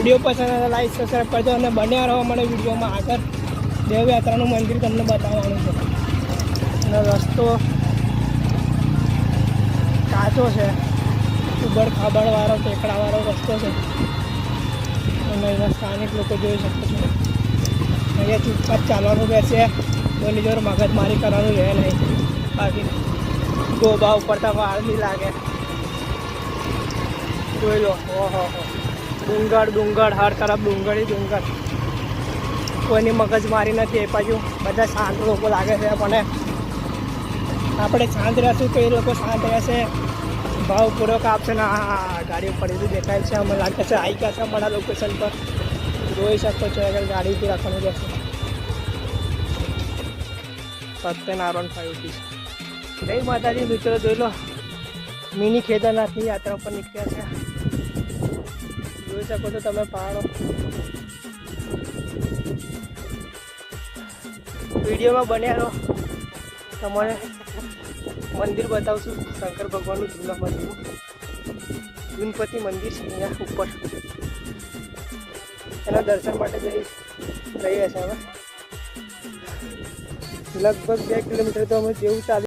Video પસંદ આવે like subscribe કરજો અને બન્યા રહો મને વિડીયોમાં આગળ દેવયાત્રાનું મંદિર તમને બતાવવાનું છે. અને રસ્તો કાચો છે, ઉબડ ખાબડવાળો ટેકડાવાળો રસ્તો છે અને એના સ્થાનિક લોકો જોઈ શકો છો. અહીંયા ચૂપચાપ ચાલવાનું રહેશે, કોઈની જોડે મગજમારી કરવાનું રહે નહીં. બાકી ગોબા ઉપરતા વાર નહીં લાગે. જોઈ લો, ઓહો ડુંગર ડુંગર, હર તરફ ડુંગળી ડુંગર. કોઈની મગજમારી નથી. એ બાજુ બધા શાંત લોકો લાગે છે, પણ આપણે શાંત રહેશું તો એ લોકો શાંત રહેશે, ભાવપૂર્વક આપશે ને. હા, ગાડી ઉપર એટલું દેખાય છે, અમે લાગે છે આવી ગયા છે અમારા લોકેશન પર. જોઈ શકો છો આગળ ગાડી ઉપર રાખવાનું રહેશે. સત્યનારાયણ 5 જય માતાજી મિત્રો. જોઈ લો, મિની કેદારનાથની યાત્રા પર નીકળ્યા છે. જોઈ શકો છો તમે પહાડો. વિડીયોમાં બન્યા રહો, તમારે મંદિર બતાવશું. શંકર ભગવાનનું જૂના મંદિર, ગણપતિ મંદિર છે અહીંયા ઉપર. એના દર્શન માટે જઈએ છે હવે. લગભગ 2 કિલોમીટર તો અમે જેવું ચાલી